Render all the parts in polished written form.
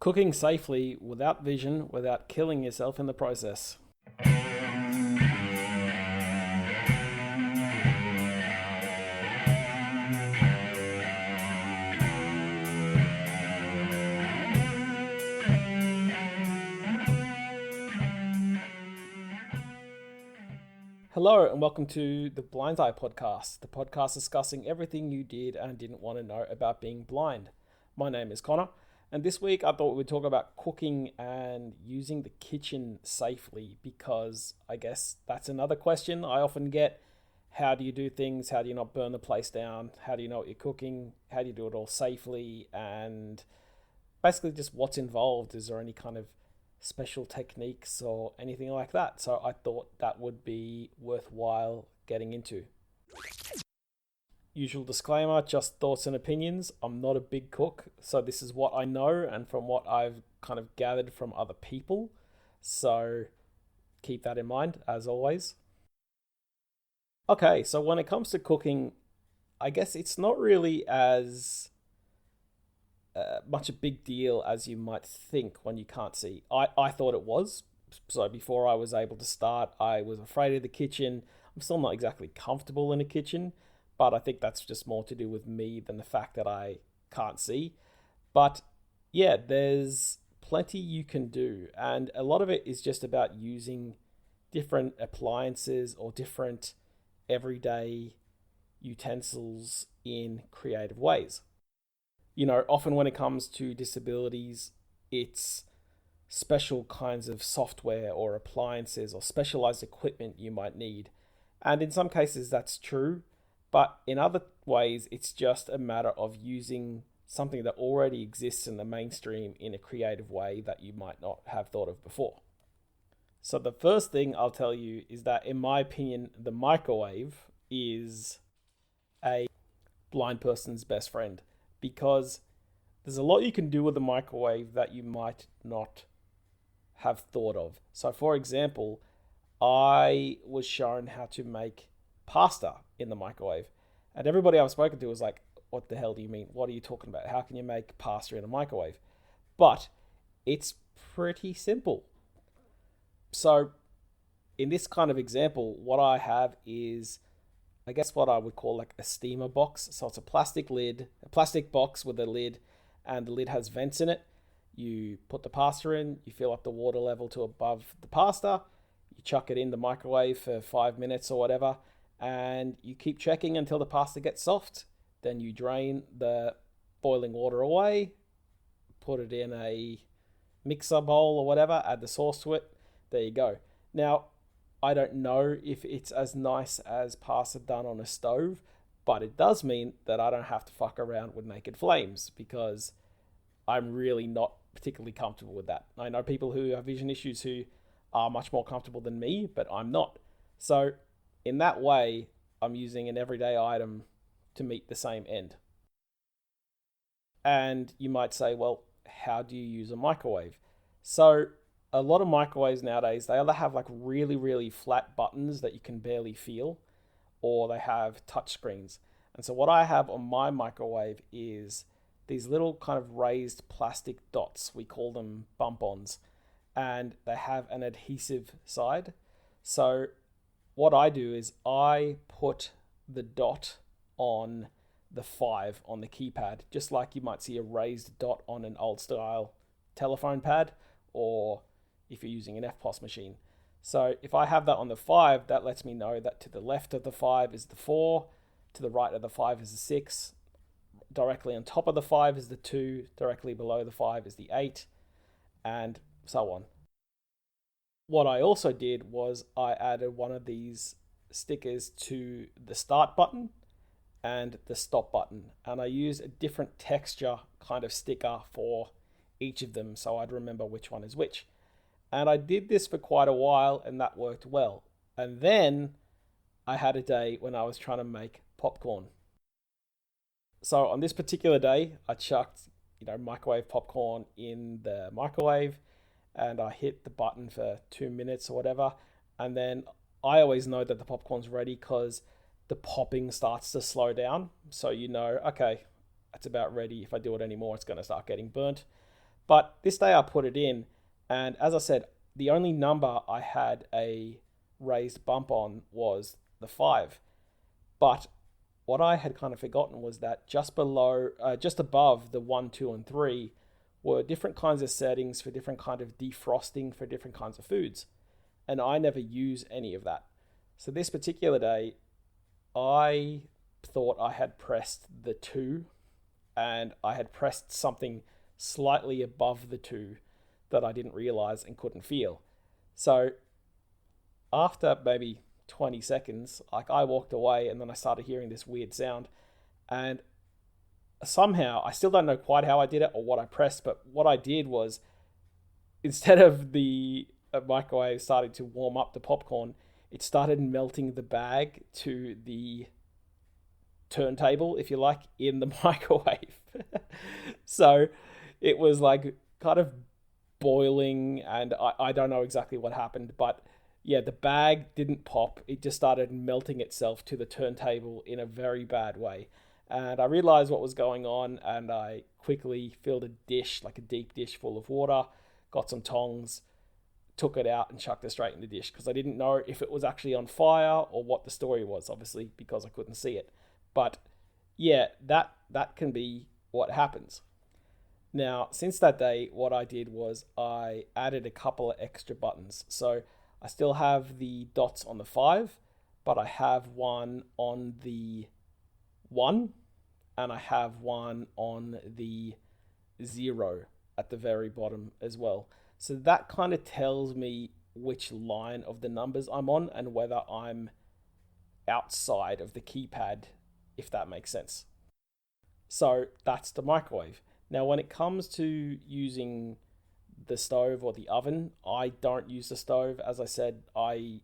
Cooking safely without vision, without killing yourself in the process. Hello and welcome to the Blindseyepodcast, the podcast discussing everything you did and didn't want to know about being blind. My name is Connor, and this week I thought we would talk about cooking and using the kitchen safely, because I guess that's another question I often get. How do you do things? How do you not burn the place down? How do you know what you're cooking? How do you do it all safely? And basically just what's involved. Is there any kind of special techniques or anything like that? So I thought that would be worthwhile getting into. Usual disclaimer, just thoughts and opinions. I'm not a big cook, so this is what I know and from what I've kind of gathered from other people. So keep that in mind, as always. Okay, so when it comes to cooking, I guess it's not really as much a big deal as you might think when you can't see. I thought it was. So before I was able to start, I was afraid of the kitchen. I'm still not exactly comfortable in a kitchen, but I think that's just more to do with me than the fact that I can't see. But yeah, there's plenty you can do, and a lot of it is just about using different appliances or different everyday utensils in creative ways. You know, often when it comes to disabilities, it's special kinds of software or appliances or specialized equipment you might need. And in some cases that's true, but in other ways it's just a matter of using something that already exists in the mainstream in a creative way that you might not have thought of before. So the first thing I'll tell you is that, in my opinion, the microwave is a blind person's best friend, because there's a lot you can do with the microwave that you might not have thought of. So for example, I was shown how to make pasta in the microwave, and everybody I've spoken to was like, what the hell do you mean? What are you talking about? How can you make pasta in a microwave? But it's pretty simple. So in this kind of example, what I have is, I guess, what I would call like a steamer box. So it's a plastic box with a lid, and the lid has vents in it. You put the pasta in, you fill up the water level to above the pasta, you chuck it in the microwave for 5 minutes or whatever, and you keep checking until the pasta gets soft. Then you drain the boiling water away, put it in a mixer bowl or whatever, add the sauce to it. There you go. Now, I don't know if it's as nice as pasta done on a stove, but it does mean that I don't have to fuck around with naked flames, because I'm really not particularly comfortable with that. I know people who have vision issues who are much more comfortable than me, but I'm not. So in that way, I'm using an everyday item to meet the same end. And you might say, well, how do you use a microwave? So a lot of microwaves nowadays, they either have like really, really flat buttons that you can barely feel, or they have touch screens. And so what I have on my microwave is these little kind of raised plastic dots. We call them bump-ons, and they have an adhesive side. So what I do is I put the dot on the 5 on the keypad, just like you might see a raised dot on an old style telephone pad, or if you're using an FPOS machine. So if I have that on the 5, that lets me know that to the left of the 5 is the 4, to the right of the 5 is the 6, directly on top of the 5 is the 2, directly below the 5 is the 8, and so on. What I also did was I added one of these stickers to the start button and the stop button, and I used a different texture kind of sticker for each of them so I'd remember which one is which. And I did this for quite a while, and that worked well. And then I had a day when I was trying to make popcorn. So on this particular day, I chucked, microwave popcorn in the microwave, and I hit the button for 2 minutes or whatever. And then I always know that the popcorn's ready because the popping starts to slow down. So okay, it's about ready. If I do it anymore, it's going to start getting burnt. But this day I put it in, and as I said, the only number I had a raised bump on was the 5. But what I had kind of forgotten was that just above the 1, 2, and 3 were different kinds of settings for different kind of defrosting for different kinds of foods. And I never use any of that. So this particular day, I thought I had pressed the 2, and I had pressed something slightly above the 2 that I didn't realize and couldn't feel. So after maybe 20 seconds, like, I walked away, and then I started hearing this weird sound, and somehow I still don't know quite how I did it or what I pressed, but what I did was, instead of the microwave starting to warm up the popcorn, it started melting the bag to the turntable, if you like, in the microwave. So it was like kind of boiling, and I don't know exactly what happened, but yeah, the bag didn't pop. It just started melting itself to the turntable in a very bad way. And I realized what was going on, and I quickly filled a dish, like a deep dish full of water, got some tongs, took it out and chucked it straight in the dish, because I didn't know if it was actually on fire or what the story was, obviously, because I couldn't see it. But yeah, that can be what happens. Now, since that day, what I did was I added a couple of extra buttons. So I still have the dots on the 5, but I have one on the 1, and I have one on the 0 at the very bottom as well. So that kind of tells me which line of the numbers I'm on and whether I'm outside of the keypad, if that makes sense. So that's the microwave. Now, when it comes to using the stove or the oven, I don't use the stove. As I said, I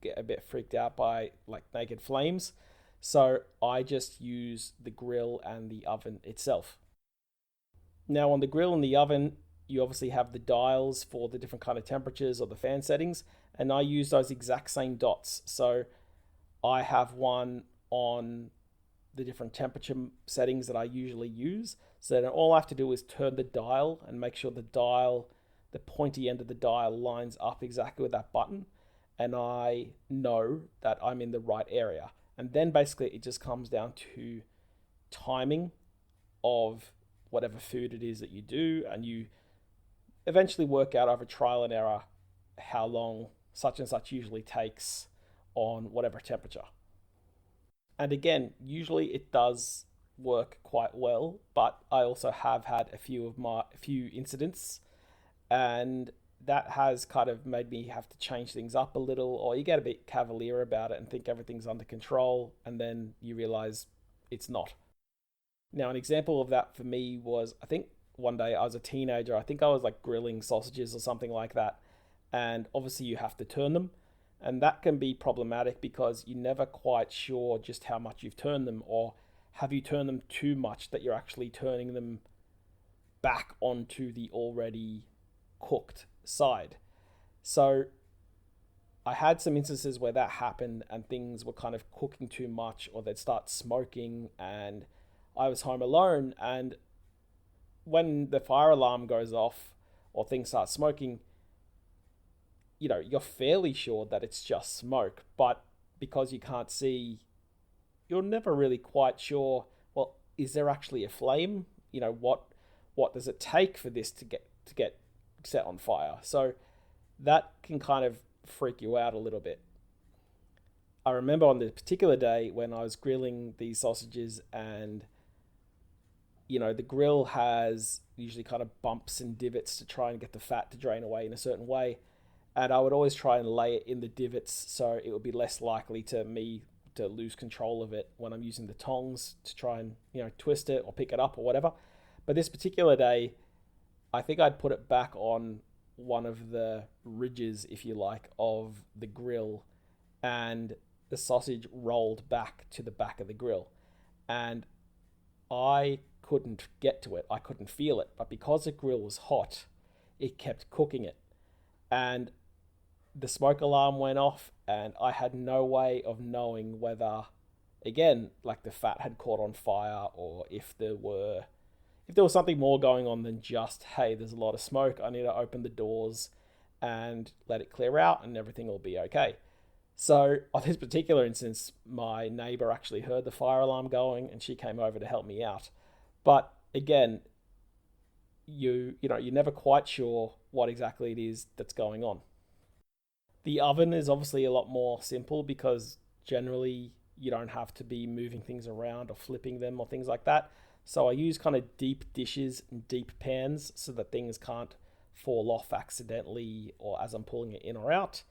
get a bit freaked out by like naked flames. So I just use the grill and the oven itself. Now, on the grill and the oven, you obviously have the dials for the different kind of temperatures or the fan settings, and I use those exact same dots. So I have one on the different temperature settings that I usually use. So then all I have to do is turn the dial and make sure the pointy end of the dial lines up exactly with that button, and I know that I'm in the right area. And then basically it just comes down to timing of whatever food it is that you do, and you eventually work out over trial and error how long such and such usually takes on whatever temperature. And again, usually it does work quite well, but I also have had a few incidents, and that has kind of made me have to change things up a little, or you get a bit cavalier about it and think everything's under control, and then you realize it's not. Now, an example of that for me was, I think one day I was a teenager, I think I was like grilling sausages or something like that, and obviously you have to turn them, and that can be problematic because you're never quite sure just how much you've turned them, or have you turned them too much that you're actually turning them back onto the already cooked side. So I had some instances where that happened and things were kind of cooking too much, or they'd start smoking, and I was home alone, and when the fire alarm goes off or things start smoking, you're fairly sure that it's just smoke, but because you can't see, you're never really quite sure, well, is there actually a flame? What does it take for this to get set on fire? So that can kind of freak you out a little bit. I remember on the particular day when I was grilling these sausages, and the grill has usually kind of bumps and divots to try and get the fat to drain away in a certain way. And I would always try and lay it in the divots so it would be less likely to lose control of it when I'm using the tongs to try and, twist it or pick it up or whatever. But this particular day, I think I'd put it back on one of the ridges, if you like, of the grill, and the sausage rolled back to the back of the grill. And I couldn't get to it. I couldn't feel it. But because the grill was hot, it kept cooking it. And the smoke alarm went off, and I had no way of knowing whether, again, like the fat had caught on fire, or if if there was something more going on than just, hey, there's a lot of smoke, I need to open the doors and let it clear out and everything will be okay. So on this particular instance, my neighbor actually heard the fire alarm going and she came over to help me out. But again, you're never quite sure what exactly it is that's going on. The oven is obviously a lot more simple because generally you don't have to be moving things around or flipping them or things like that. So I use kind of deep dishes and deep pans so that things can't fall off accidentally or as I'm pulling it in or out.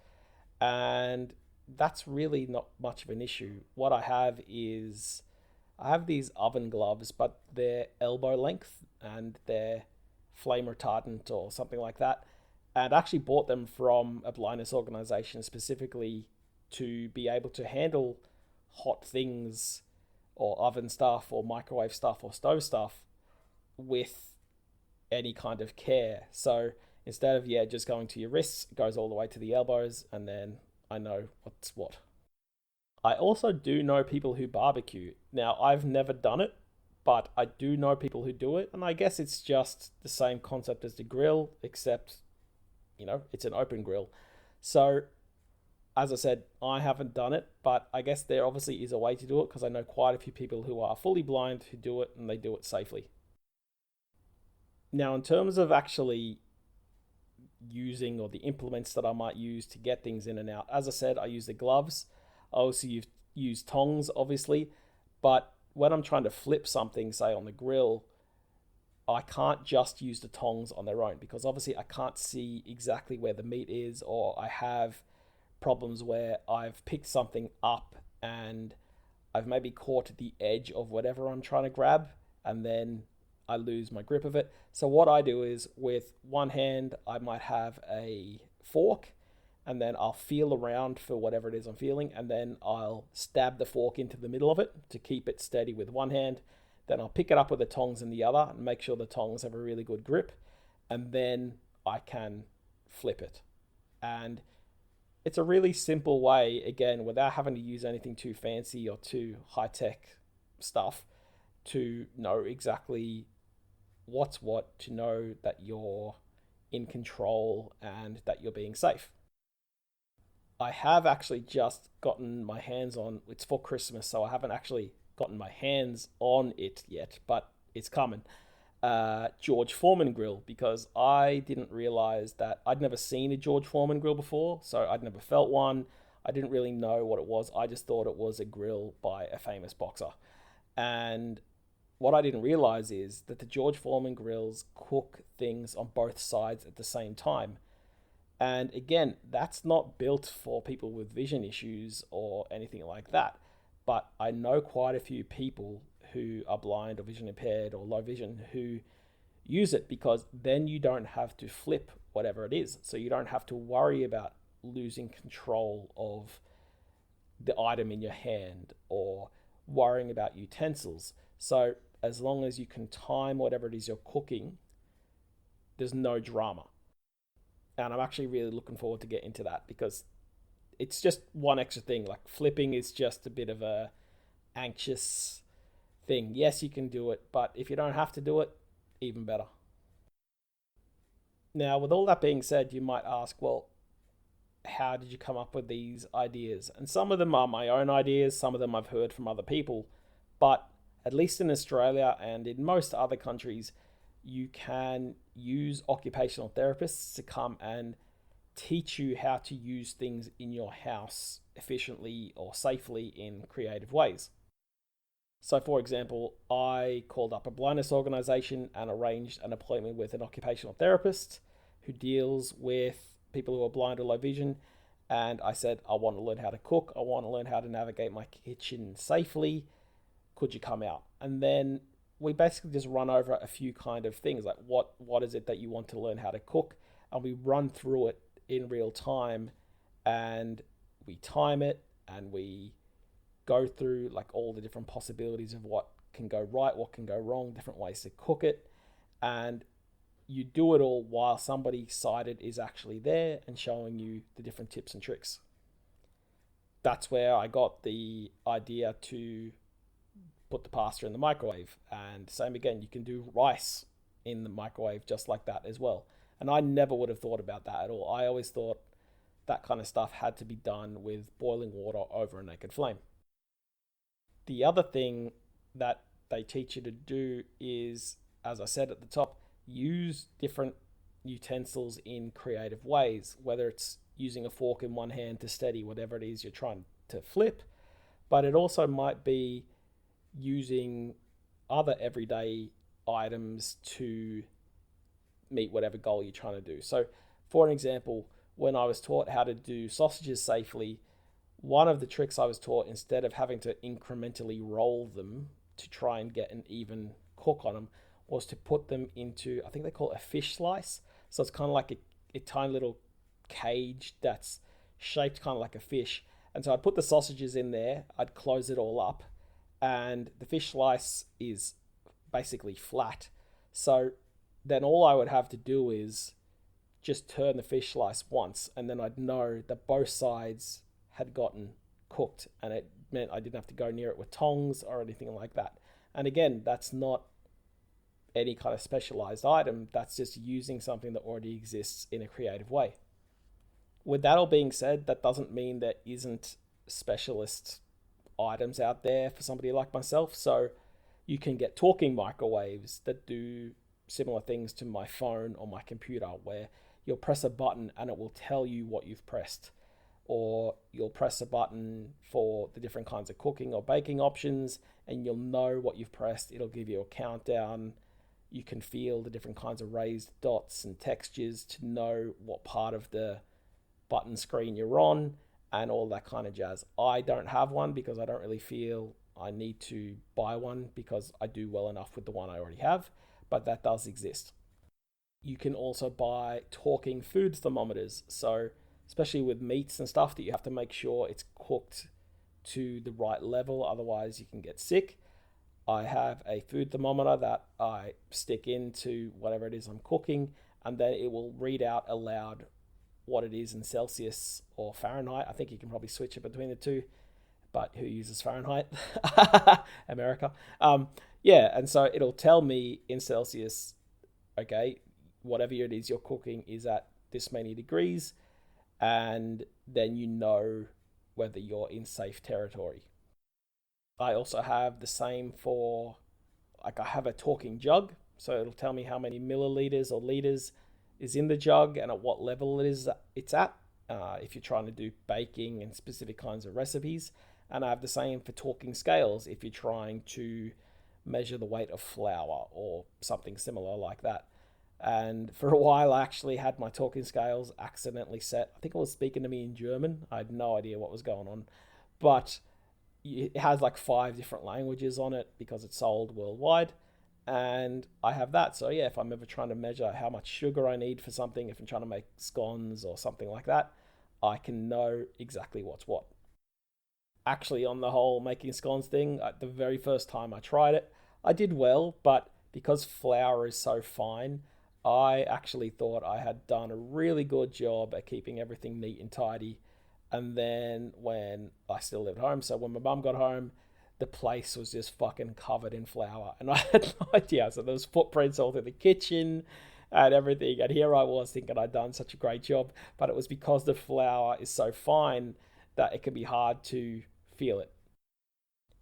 And that's really not much of an issue. What I have these oven gloves, but they're elbow length and they're flame retardant or something like that. And I actually bought them from a blindness organization specifically to be able to handle hot things or oven stuff or microwave stuff or stove stuff with any kind of care. So instead of just going to your wrists, it goes all the way to the elbows, and then I know what's what. I also do know people who barbecue. Now, I've never done it, but I do know people who do it, and I guess it's just the same concept as the grill, except, it's an open grill. So, as I said, I haven't done it, but I guess there obviously is a way to do it because I know quite a few people who are fully blind who do it, and they do it safely. Now, in terms of actually using or the implements that I might use to get things in and out, as I said, I use the gloves. I also use tongs, obviously, but when I'm trying to flip something, say on the grill, I can't just use the tongs on their own because obviously I can't see exactly where the meat is, or I have problems where I've picked something up and I've maybe caught the edge of whatever I'm trying to grab and then I lose my grip of it. So what I do is with one hand, I might have a fork and then I'll feel around for whatever it is I'm feeling, and then I'll stab the fork into the middle of it to keep it steady with one hand. Then I'll pick it up with the tongs in the other and make sure the tongs have a really good grip, and then I can flip it. And it's a really simple way, again, without having to use anything too fancy or too high-tech stuff, to know exactly what's what, to know that you're in control and that you're being safe. I have actually just gotten my hands on, it's for Christmas, so I haven't actually gotten my hands on it yet, but it's coming. George Foreman grill, because I didn't realize that I'd never seen a George Foreman grill before, so I'd never felt one. I didn't really know what it was. I just thought it was a grill by a famous boxer. And what I didn't realize is that the George Foreman grills cook things on both sides at the same time. And again, that's not built for people with vision issues or anything like that. But I know quite a few people who are blind or vision impaired or low vision who use it, because then you don't have to flip whatever it is. So you don't have to worry about losing control of the item in your hand or worrying about utensils. So as long as you can time whatever it is you're cooking, there's no drama. And I'm actually really looking forward to get into that, because it's just one extra thing. Like flipping is just a bit of a anxious thing. Yes, you can do it, but if you don't have to do it, even better. Now, with all that being said, you might ask, well, how did you come up with these ideas? And some of them are my own ideas, some of them I've heard from other people, but at least in Australia and in most other countries, you can use occupational therapists to come and teach you how to use things in your house efficiently or safely in creative ways. So, for example, I called up a blindness organization and arranged an appointment with an occupational therapist who deals with people who are blind or low vision. And I said, I want to learn how to cook. I want to learn how to navigate my kitchen safely. Could you come out? And then we basically just run over a few kind of things, like what is it that you want to learn how to cook? And we run through it in real time, and we time it, and we go through like all the different possibilities of what can go right, what can go wrong, different ways to cook it. And you do it all while somebody sighted is actually there and showing you the different tips and tricks. That's where I got the idea to put the pasta in the microwave. And same again, you can do rice in the microwave just like that as well. And I never would have thought about that at all. I always thought that kind of stuff had to be done with boiling water over a naked flame. The other thing that they teach you to do is, as I said at the top, use different utensils in creative ways, whether it's using a fork in one hand to steady whatever it is you're trying to flip, but it also might be using other everyday items to meet whatever goal you're trying to do. So, for an example, when I was taught how to do sausages safely, one of the tricks I was taught, instead of having to incrementally roll them to try and get an even cook on them, was to put them into, I think they call it a fish slice. So it's kind of like a tiny little cage that's shaped kind of like a fish. And so I'd put the sausages in there, I'd close it all up, and the fish slice is basically flat. So then all I would have to do is just turn the fish slice once, and then I'd know that both sides had gotten cooked, and it meant I didn't have to go near it with tongs or anything like that. And again, that's not any kind of specialized item, that's just using something that already exists in a creative way. With that all being said, that doesn't mean there isn't specialist items out there for somebody like myself. So you can get talking microwaves that do similar things to my phone or my computer, where you'll press a button and it will tell you what you've pressed. Or you'll press a button for the different kinds of cooking or baking options and you'll know what you've pressed. It'll give you a countdown. You can feel the different kinds of raised dots and textures to know what part of the button screen you're on and all that kind of jazz. I don't have one because I don't really feel I need to buy one because I do well enough with the one I already have, but that does exist. You can also buy talking food thermometers. So especially with meats and stuff, that you have to make sure it's cooked to the right level, otherwise you can get sick. I have a food thermometer that I stick into whatever it is I'm cooking, and then it will read out aloud what it is in Celsius or Fahrenheit. I think you can probably switch it between the two, but who uses Fahrenheit? America. Yeah, and so it'll tell me in Celsius, okay, whatever it is you're cooking is at this many degrees, and then you know whether you're in safe territory. I also have the same for, like, I have a talking jug, so it'll tell me how many milliliters or liters is in the jug and at what level it's at, if you're trying to do baking and specific kinds of recipes. And I have the same for talking scales if you're trying to measure the weight of flour or something similar like that. And for a while, I actually had my talking scales accidentally set. I think it was speaking to me in German. I had no idea what was going on. But it has like 5 different languages on it because it's sold worldwide. And I have that. So yeah, if I'm ever trying to measure how much sugar I need for something, if I'm trying to make scones or something like that, I can know exactly what's what. Actually, on the whole making scones thing, the very first time I tried it, I did well, but because flour is so fine, I actually thought I had done a really good job at keeping everything neat and tidy. And then when I still lived home, so when my mum got home, the place was just fucking covered in flour. And I had no idea. So there was footprints all through the kitchen and everything. And here I was thinking I'd done such a great job. But it was because the flour is so fine that it can be hard to feel it.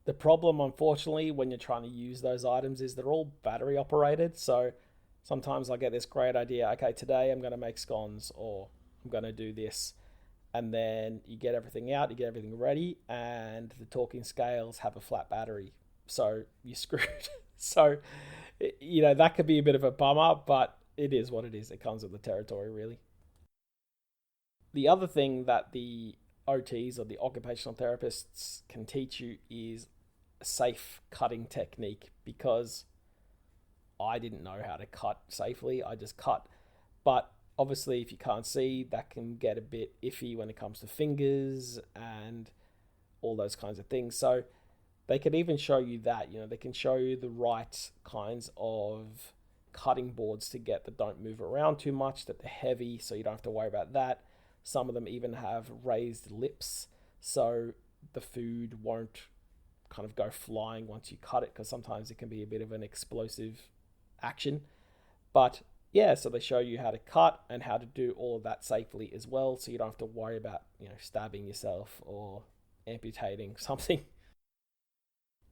The problem, unfortunately, when you're trying to use those items is they're all battery operated. So sometimes I get this great idea. Okay, today I'm going to make scones or I'm going to do this. And then you get everything out, you get everything ready, and the talking scales have a flat battery. So you're screwed. So, that could be a bit of a bummer, but it is what it is. It comes with the territory, really. The other thing that the OTs or the occupational therapists can teach you is a safe cutting technique, because I didn't know how to cut safely. I just cut. But obviously, if you can't see, that can get a bit iffy when it comes to fingers and all those kinds of things. So they can even show you that, they can show you the right kinds of cutting boards to get that don't move around too much, that they're heavy, so you don't have to worry about that. Some of them even have raised lips, so the food won't kind of go flying once you cut it, because sometimes it can be a bit of an explosive action. But yeah, so they show you how to cut and how to do all of that safely as well, so you don't have to worry about, stabbing yourself or amputating something.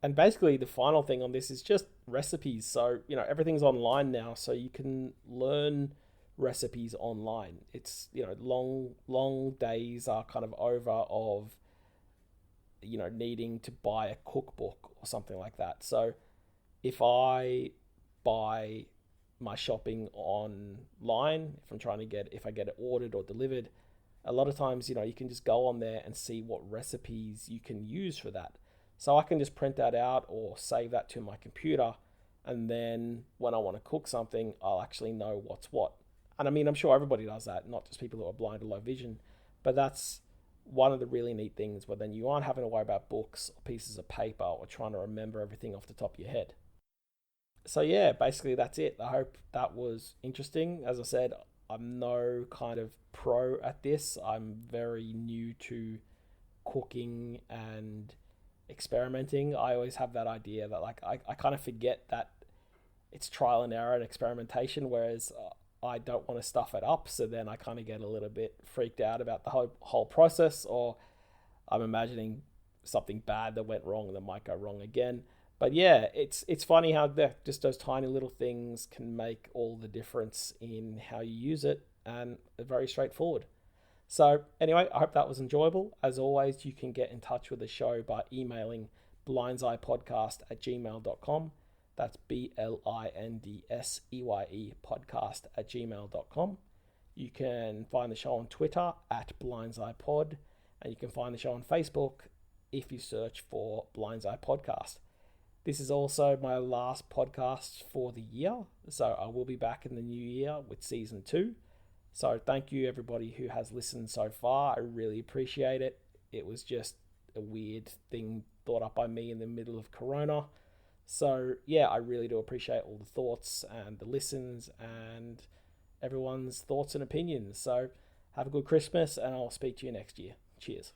And basically, the final thing on this is just recipes. So, everything's online now, so you can learn recipes online. It's, long days are kind of over of, needing to buy a cookbook or something like that. So, if I buy my shopping online, if I get it ordered or delivered, a lot of times, you can just go on there and see what recipes you can use for that. So I can just print that out or save that to my computer, and then when I want to cook something, I'll actually know what's what. And I mean, I'm sure everybody does that, not just people who are blind or low vision, but that's one of the really neat things, where then you aren't having to worry about books or pieces of paper or trying to remember everything off the top of your head. So yeah, basically that's it. I hope that was interesting. As I said, I'm no kind of pro at this. I'm very new to cooking and experimenting. I always have that idea that I kind of forget that it's trial and error and experimentation, whereas I don't want to stuff it up. So then I kind of get a little bit freaked out about the whole process, or I'm imagining something bad that went wrong that might go wrong again. But yeah, it's funny how just those tiny little things can make all the difference in how you use it, and they're very straightforward. So anyway, I hope that was enjoyable. As always, you can get in touch with the show by emailing blindseyepodcast@gmail.com. That's BLINDSEYE podcast@gmail.com. You can find the show on Twitter @blindseyepod, and you can find the show on Facebook if you search for Blindseye Podcast. This is also my last podcast for the year, so I will be back in the new year with season 2. So thank you everybody who has listened so far. I really appreciate it. It was just a weird thing thought up by me in the middle of Corona. So yeah, I really do appreciate all the thoughts and the listens and everyone's thoughts and opinions. So have a good Christmas, and I'll speak to you next year. Cheers.